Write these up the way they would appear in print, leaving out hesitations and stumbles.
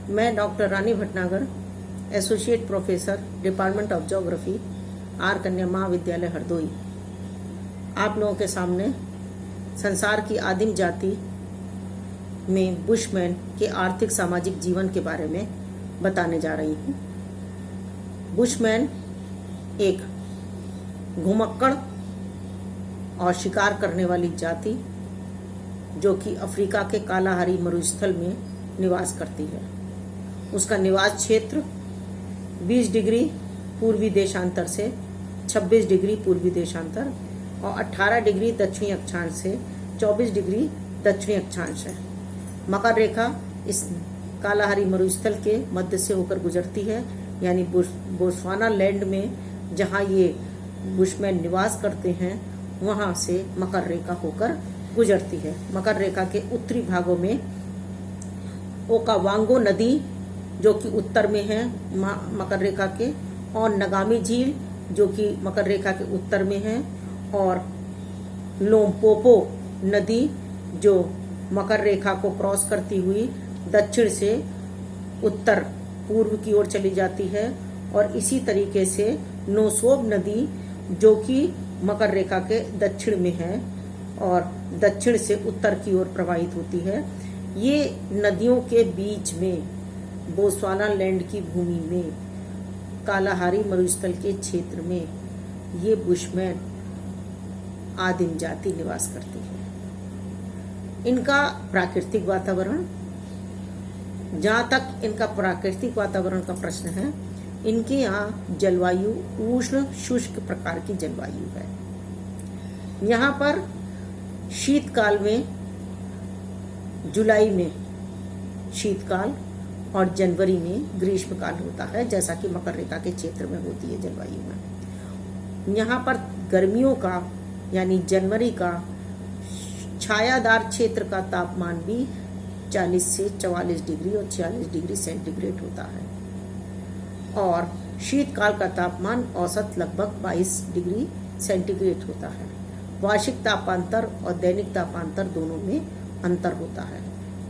मैं doctor Rani Bhatnagar, associate professor, department of geography, R Kanya Mahavidyalaya Hardoi, आप लोगों के सामने संसार की आदिम जाति में बुशमैन के आर्थिक सामाजिक जीवन के बारे में बताने जा रही हूँ। बुशमैन एक घुमक्कड़ और शिकार करने वाली जाति जो कि अफ्रीका के कालाहारी मरुस्थल में निवास करती है। उसका निवास क्षेत्र 20 डिग्री पूर्वी देशांतर से 26 डिग्री पूर्वी देशांतर और 18 डिग्री दक्षिणी अक्षांश से 24 डिग्री दक्षिणी अक्षांश है। मकर रेखा इस कालाहारी मरुस्थल के मध्य से होकर गुजरती है, यानी बोत्सवाना लैंड में जहाँ ये बुशमैन निवास करते हैं वहाँ से मकर रेखा होकर गुजरती है। मकर रेखा के उत्तरी भागों में ओकावांगो नदी जो कि उत्तर में है मकर रेखा के, और नगामी झील जो कि मकर रेखा के उत्तर में है, और लोम्पोपो नदी जो मकर रेखा को क्रॉस करती हुई दक्षिण से उत्तर पूर्व की ओर चली जाती है, और इसी तरीके से नोसोब नदी जो कि मकर रेखा के दक्षिण में है और दक्षिण से उत्तर की ओर प्रवाहित होती है। ये नदियों के बीच में बोत्सवाना लैंड की भूमि में कालाहारी मरुस्थल के क्षेत्र में ये बुशमैन आदिम जाति निवास करती है। इनका प्राकृतिक वातावरण, जहाँ तक इनका प्राकृतिक वातावरण का प्रश्न है, इनके यहाँ जलवायु उष्ण शुष्क प्रकार की जलवायु है। यहाँ पर शीतकाल में जुलाई में शीतकाल और जनवरी में ग्रीष्मकाल होता है, जैसा कि मकर रेखा के क्षेत्र में होती है जलवायु में। यहाँ पर गर्मियों का यानी जनवरी का छायादार क्षेत्र का तापमान भी 40 से 44 डिग्री और 46 डिग्री सेंटीग्रेड होता है, और शीतकाल का तापमान औसत लगभग 22 डिग्री सेंटीग्रेड होता है। वार्षिक तापांतर और दैनिक तापांतर दोनों में अंतर होता है।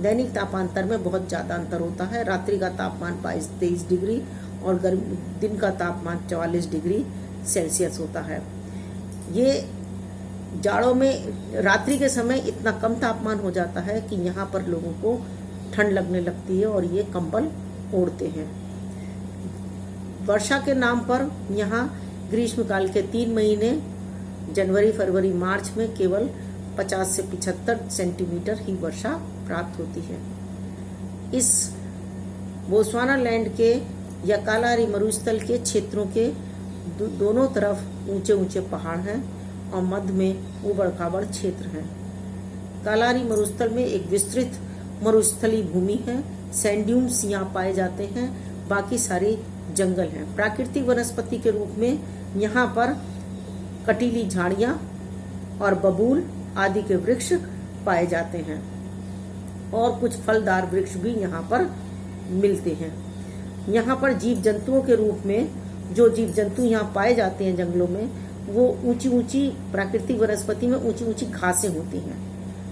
दैनिक तापांतर में बहुत ज़्यादा अंतर होता है। रात्रि का तापमान 22-23 डिग्री और दिन का तापमान 44 डिग्री सेल्सियस होता है। ये जाड़ों में रात्रि के समय इतना कम तापमान हो जाता है कि यहाँ पर लोगों को ठंड लगने लगती है और ये कंबल ओढ़ते हैं। वर्षा के नाम पर यहाँ ग्रीष्मकाल के 3 महीने जनवरी, फरवरी, मार्च में केवल 50 से 75 सेंटीमीटर ही वर्षा प्राप्त होती है। इस बोत्सवाना लैंड के या कालाहारी मरुस्थल के क्षेत्रों के दोनों तरफ ऊंचे ऊंचे पहाड़ हैं और मध्य में उबड़-खाबड़ क्षेत्र हैं। कालाहारी मरुस्थल में एक विस्तृत मरुस्थली भूमि है। सैंड ड्यून्स यहाँ पाए जाते हैं, बाकी सारी जंगल हैं। प्राकृतिक वनस्पति के रूप में यहाँ पर कटीली झाड़ियाँ और बबूल आदि के वृक्ष पाए जाते हैं, और कुछ फलदार वृक्ष भी यहाँ पर मिलते हैं। यहाँ पर जीव जंतुओं के रूप में जो जीव जंतु यहाँ पाए जाते हैं जंगलों में, वो ऊंची ऊंची प्राकृतिक वनस्पति में ऊंची ऊंची घासें होती हैं।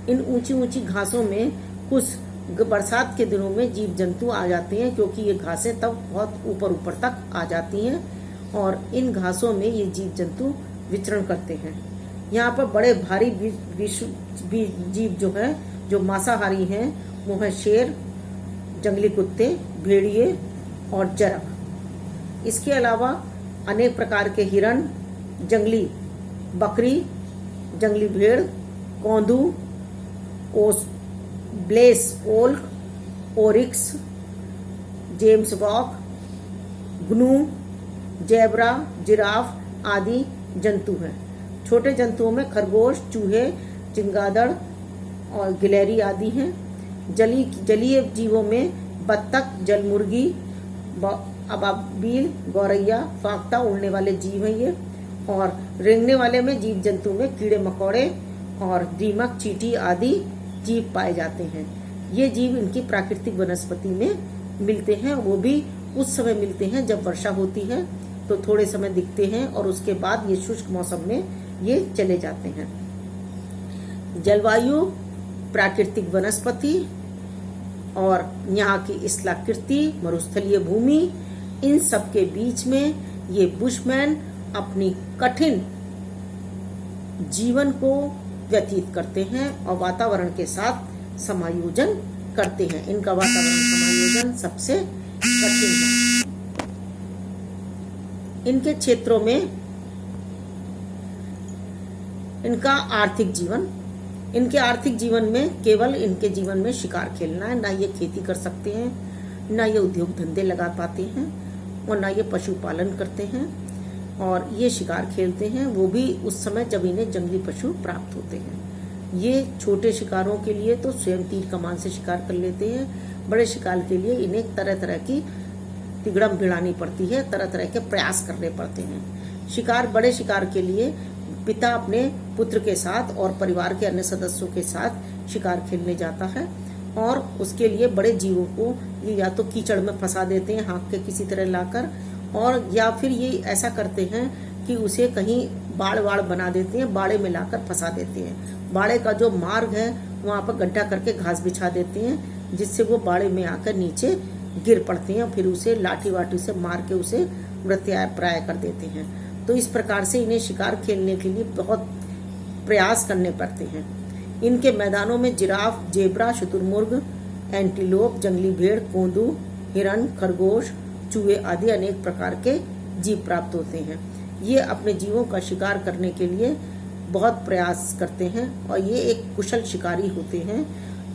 इन ऊंची ऊंची घासों में कुछ बरसात के दिनों में जीव जंतु आ जाते हैं, क्योंकि ये घासें तब बहुत ऊपर ऊपर तक आ जाती हैं और इन घासों में ये जीव जंतु विचरण करते हैं। यहाँ पर बड़े भारी जीव जो है, जो मांसाहारी हैं, वो है शेर, जंगली कुत्ते, भेड़िए और जरग। इसके अलावा अनेक प्रकार के हिरण, जंगली बकरी, जंगली भेड़, कौंधू, ब्लेस ओल्क, oryx, gemsbok, gnu, zebra, giraffe आदि जंतु हैं। छोटे जंतुओं में खरगोश, चूहे, चमगादड़ और गिलहरी आदि हैं। जलीय जीवों में बत्तख, जलमुर्गी, अबाबील, गौरैया, फाख्ता उड़ने वाले जीव हैं ये। और रेंगने वाले में जीव जंतु में कीड़े मकोड़े और दीमक, चींटी आदि जीव पाए जाते हैं। ये जीव इनकी प्राकृतिक वनस्पति में मिलते हैं, वो भी उस समय मिलते हैं जब वर्षा होती है, तो थोड़े समय दिखते हैं और उसके बाद ये शुष्क मौसम में ये चले जाते हैं। जलवायु, प्राकृतिक वनस्पति और यहाँ की स्थलाकृति, मरुस्थलीय भूमि, इन सब के बीच में ये बुशमैन अपनी कठिन जीवन को व्यतीत करते हैं और वातावरण के साथ समायोजन करते हैं। इनका वातावरण समायोजन सबसे कठिन है। इनके क्षेत्रों में इनका आर्थिक जीवन, इनके आर्थिक जीवन में केवल इनके जीवन में शिकार खेलना है। ना ये खेती कर सकते हैं, ना ये उद्योग धंधे लगा पाते हैं, और ना ये पशुपालन करते हैं, और ये शिकार खेलते हैं वो भी उस समय जब इन्हें जंगली पशु प्राप्त होते हैं। ये छोटे शिकारों के लिए तो स्वयं तीर कमान से शिकार कर लेते हैं। बड़े शिकार के लिए इन्हें तरह तरह की तिगड़म भिड़ानी पड़ती है, तरह तरह के प्रयास करने पड़ते हैं। बड़े शिकार के लिए पिता अपने पुत्र के साथ और परिवार के अन्य सदस्यों के साथ शिकार खेलने जाता है, और उसके लिए बड़े जीवों को ये या तो कीचड़ में फंसा देते हैं हाँक के किसी तरह लाकर, और या फिर ये ऐसा करते हैं कि उसे कहीं बाड़ बना देते हैं, बाड़े में लाकर फंसा देते हैं। बाड़े का जो मार्ग है वहाँ पर गड्ढा करके घास बिछा देते हैं, जिससे वो बाड़े में आकर नीचे गिर पड़ते हैं, फिर उसे लाठी वाठी से मार के उसे मृत्युप्राय कर देते हैं। तो इस प्रकार से इन्हें शिकार खेलने के लिए बहुत प्रयास करने पड़ते हैं। इनके मैदानों में जिराफ, जेब्रा, शुतुरमुर्ग, एंटीलोप, जंगली भेड़, कोंदू, हिरण, खरगोश, चूहे आदि अनेक प्रकार के जीव प्राप्त होते हैं। ये अपने जीवों का शिकार करने के लिए बहुत प्रयास करते हैं, और ये एक कुशल शिकारी होते हैं।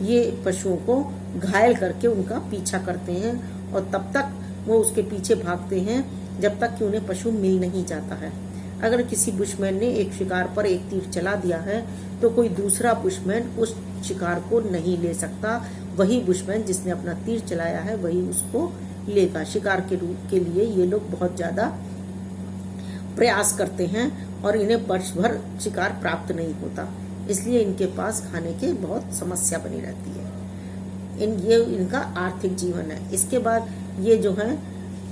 ये पशुओं को घायल करके उनका पीछा करते हैं, और तब तक वो उसके पीछे भागते हैं जब तक कि उन्हें पशु मिल नहीं जाता है। अगर किसी बुशमैन ने एक शिकार पर एक तीर चला दिया है तो कोई दूसरा बुशमैन उस शिकार को नहीं ले सकता। वही बुशमैन जिसने अपना तीर चलाया है वही उसको लेगा। शिकार के लिए ये लोग बहुत ज्यादा प्रयास करते हैं, और इन्हें वर्ष भर शिकार प्राप्त नहीं होता, इसलिए इनके पास खाने की बहुत समस्या बनी रहती है। ये इनका आर्थिक जीवन है। इसके बाद ये जो है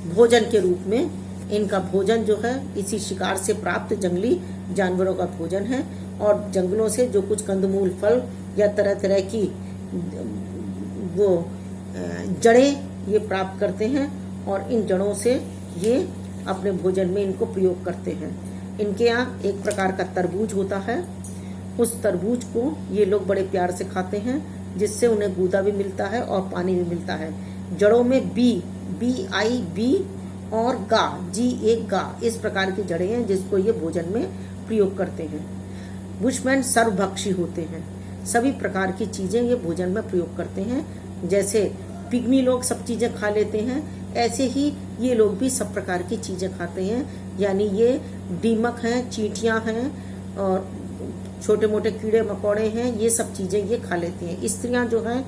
भोजन के रूप में, इनका भोजन जो है इसी शिकार से प्राप्त जंगली जानवरों का भोजन है, और जंगलों से जो कुछ कंदमूल, फल या तरह तरह की वो जड़ें ये प्राप्त करते हैं, और इन जड़ों से ये अपने भोजन में इनको प्रयोग करते हैं। इनके यहाँ एक प्रकार का तरबूज होता है, उस तरबूज को ये लोग बड़े प्यार से खाते हैं, जिससे उन्हें गूदा भी मिलता है और पानी भी मिलता है। जड़ों में बी और गा, जी एक गा, इस प्रकार की जड़ें हैं जिसको ये भोजन में प्रयोग करते हैं। बुशमैन सर्वभक्षी होते हैं, सभी प्रकार की चीजें ये भोजन में प्रयोग करते हैं। जैसे पिग्मी लोग सब चीजें खा लेते हैं, ऐसे ही ये लोग भी सब प्रकार की चीजें खाते हैं। यानी ये दीमक हैं, चींटियां हैं, और छोटे मोटे कीड़े मकोड़े हैं, ये सब चीजें ये खा लेती हैं। स्त्रियां जो हैं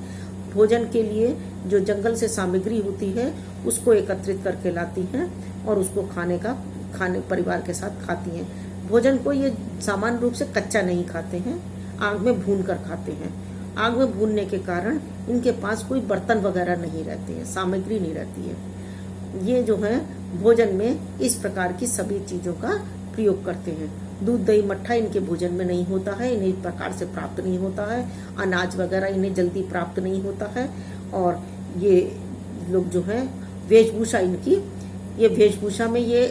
भोजन के लिए जो जंगल से सामग्री होती है उसको एकत्रित करके लाती हैं, और उसको खाने परिवार के साथ खाती हैं। भोजन को ये सामान्य रूप से कच्चा नहीं खाते हैं, आग में भून कर खाते हैं। आग में भूनने के कारण इनके पास कोई बर्तन वगैरह नहीं रहते हैं, सामग्री नहीं रहती है। ये जो है भोजन में इस प्रकार की सभी चीजों का प्रयोग करते हैं। दूध, दही, मट्ठा इनके भोजन में नहीं होता है, इन्हें इस प्रकार से प्राप्त नहीं होता है। अनाज वगैरह इन्हें जल्दी प्राप्त नहीं होता है। और ये लोग जो हैं वेशभूषा इनकी, ये वेशभूषा में ये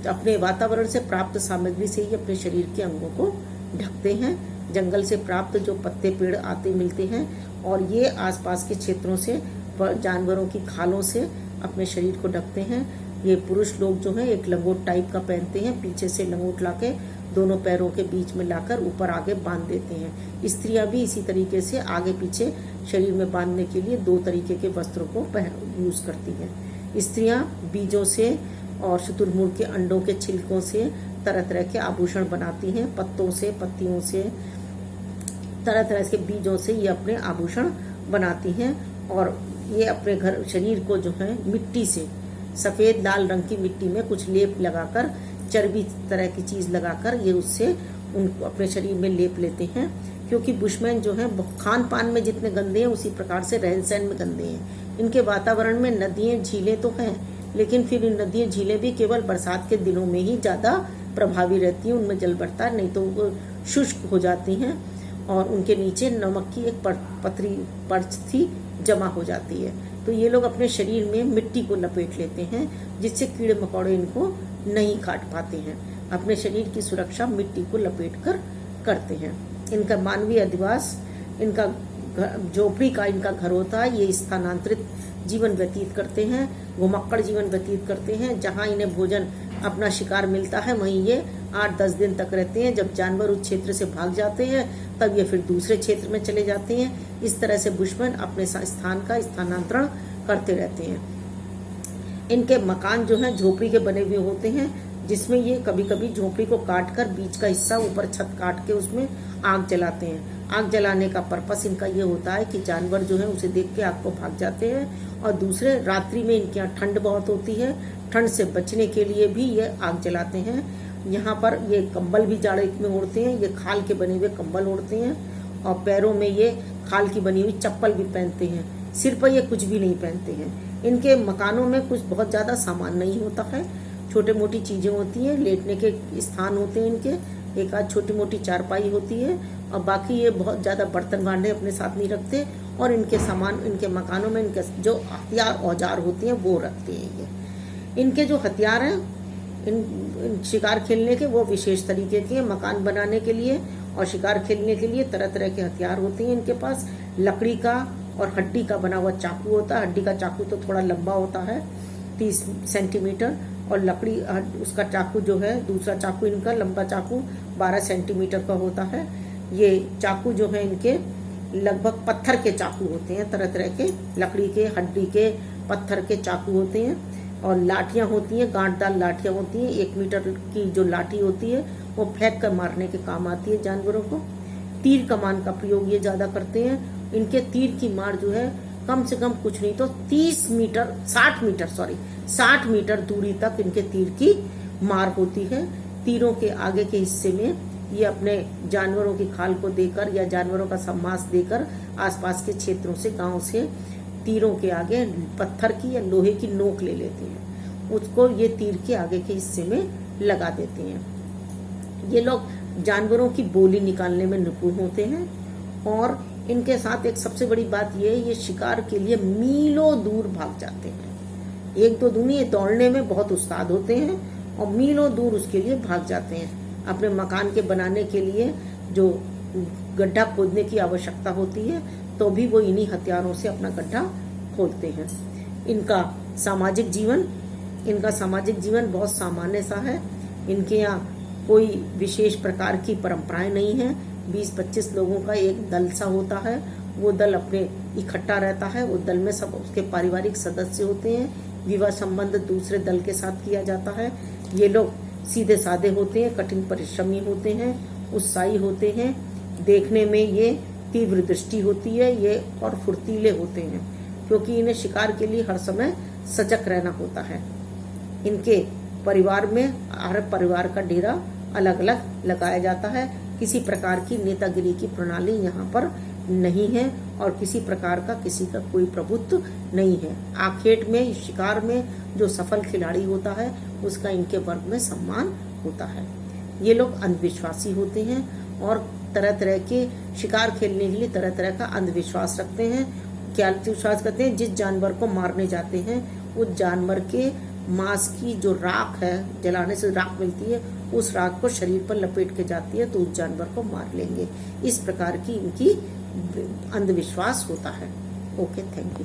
अपने वातावरण से प्राप्त सामग्री से ही अपने शरीर के अंगों को ढकते हैं। जंगल से प्राप्त जो पत्ते पेड़ आते मिलते हैं, और ये आसपास के क्षेत्रों से जानवरों की खालों से अपने शरीर को ढकते हैं। ये पुरुष लोग जो हैं एक लंगोट टाइप का पहनते हैं, पीछे से लंगोट लाके दोनों पैरों के बीच में लाकर ऊपर आगे बांध देते हैं। स्त्रियां भी इसी तरीके से आगे पीछे शरीर में बांधने के लिए दो तरीके के वस्त्रों को यूज करती हैं। स्त्रियां बीजों से और शुतुरमुर्ग के अंडों के छिलकों से तरह तरह के आभूषण बनाती हैं। पत्तों से, पत्तियों से, तरह तरह के बीजों से ये अपने आभूषण बनाती हैं। और ये अपने शरीर को जो है मिट्टी से, सफेद लाल रंग की मिट्टी में कुछ लेप लगाकर, चर्बी तरह की चीज लगाकर ये उससे उनको अपने शरीर में लेप लेते हैं। क्योंकि बुशमैन जो है खान पान में जितने गंदे हैं उसी प्रकार से रहन सहन में गंदे हैं। इनके वातावरण में नदियां, झीलें तो हैं, लेकिन फिर इन नदियां, झीलें भी केवल बरसात के दिनों में ही ज्यादा प्रभावी रहती हैं, उनमें जल बढ़ता है, नहीं तो वो शुष्क हो जाती हैं। और उनके नीचे नमक की एक पतली परत थी जमा हो जाती है। तो ये लोग अपने शरीर में मिट्टी को लपेट लेते हैं, जिससे कीड़े मकोड़े इनको नहीं काट पाते हैं। अपने शरीर की सुरक्षा मिट्टी को लपेट कर करते हैं। इनका मानवीय अधिवास, इनका झोपड़ी का इनका घर होता है। ये स्थानांतरित जीवन व्यतीत करते हैं, घुमक्कड़ जीवन व्यतीत करते हैं। जहाँ इन्हें भोजन अपना शिकार मिलता है वहीं ये 8-10 दिन तक रहते हैं। जब जानवर उस क्षेत्र से भाग जाते हैं तब ये फिर दूसरे क्षेत्र में चले जाते हैं। इस तरह से बुशमैन अपने स्थान का स्थानांतरण करते रहते हैं। इनके मकान जो हैं झोपड़ी के बने हुए होते हैं, जिसमें ये कभी कभी झोपड़ी को काट कर बीच का हिस्सा ऊपर छत काट के उसमें आग जलाते हैं। आग जलाने का पर्पस इनका ये होता है कि जानवर जो है उसे देख के आग को भाग जाते हैं। और दूसरे, रात्रि में इनके यहाँ ठंड बहुत होती है, ठंड से बचने के लिए भी ये आग जलाते हैं। यहाँ पर ये कंबल भी जाड़े में ओढ़ते हैं। ये खाल के बने हुए कंबल ओढ़ते हैं और पैरों में ये खाल की बनी हुई चप्पल भी पहनते हैं। सिर पर ये कुछ भी नहीं पहनते हैं। इनके मकानों में कुछ बहुत ज़्यादा सामान नहीं होता है, छोटे मोटी चीज़ें होती हैं। लेटने के स्थान होते हैं इनके, एक आध छोटी मोटी चारपाई होती है, और बाकी ये बहुत ज़्यादा बर्तन भांडे अपने साथ नहीं रखते। और इनके सामान, इनके मकानों में इनके जो हथियार औजार होते हैं वो रखते हैं। ये इनके जो हथियार हैं इन शिकार खेलने के, वो विशेष तरीके के। मकान बनाने के लिए और शिकार खेलने के लिए तरह तरह के हथियार होते हैं इनके पास। लकड़ी का और हड्डी का बना हुआ चाकू होता है। हड्डी का चाकू तो थोड़ा लंबा होता है, 30 सेंटीमीटर, और लकड़ी उसका चाकू जो है, दूसरा चाकू इनका लंबा चाकू 12 सेंटीमीटर का होता है। ये चाकू जो है इनके लगभग पत्थर के चाकू होते हैं, तरह तरह के लकड़ी के, हड्डी के, पत्थर के चाकू होते हैं। और लाठियां होती हैं, गांठदार लाठियां होती हैं। 1 मीटर की जो लाठी होती है वो फेंक कर मारने के काम आती है जानवरों को। तीर कमान का प्रयोग ये ज्यादा करते हैं। इनके तीर की मार जो है कम से कम कुछ नहीं तो 60 मीटर दूरी तक इनके तीर की मार होती है। तीरों के आगे के हिस्से में ये अपने जानवरों की खाल को देकर या जानवरों का मांस देकर आसपास के क्षेत्रों से, गांव से तीरों के आगे पत्थर की या लोहे की नोक ले लेते हैं, उसको ये तीर के आगे के हिस्से में लगा देते हैं। ये लोग जानवरों की बोली निकालने में निपुण होते हैं। और इनके साथ एक सबसे बड़ी बात ये है, ये शिकार के लिए मीलों दूर भाग जाते हैं। एक दो दूनी, ये दौड़ने में बहुत उस्ताद होते हैं और मीलों दूर उसके लिए भाग जाते हैं। अपने मकान के बनाने के लिए जो गड्ढा खोदने की आवश्यकता होती है तो भी वो इन्हीं हथियारों से अपना गड्ढा खोदते हैं। इनका सामाजिक जीवन बहुत सामान्य सा है। इनके यहाँ कोई विशेष प्रकार की परंपराएं नहीं है। 20-25 लोगों का एक दल सा होता है। वो दल अपने इकट्ठा रहता है। वो दल में सब उसके पारिवारिक सदस्य होते हैं। विवाह संबंध दूसरे दल के साथ किया जाता है। ये लोग सीधे साधे होते हैं, कठिन परिश्रमी होते हैं, उत्साही होते हैं। देखने में ये तीव्र दृष्टि होती है ये, और फुर्तीले होते हैं, क्योंकि इन्हें शिकार के लिए हर समय सजग रहना होता है। इनके परिवार में हर परिवार का डेरा अलग अलग लगाया जाता है। किसी प्रकार की नेतागिरी की प्रणाली यहाँ पर नहीं है और किसी प्रकार का किसी का कोई प्रभुत्व नहीं है। आखेट में, शिकार में जो सफल खिलाड़ी होता है उसका इनके वर्ग में सम्मान होता है। ये लोग अंधविश्वासी होते हैं और तरह तरह के शिकार खेलने के लिए तरह तरह का अंधविश्वास रखते हैं। क्या विश्वास करते हैं? जिस जानवर को मारने जाते हैं उस जानवर के मांस की जो राख है, जलाने से राख मिलती है, उस राख को शरीर पर लपेट के जाती है तो उस जानवर को मार लेंगे। इस प्रकार की इनकी अंधविश्वास होता है। Okay, thank you.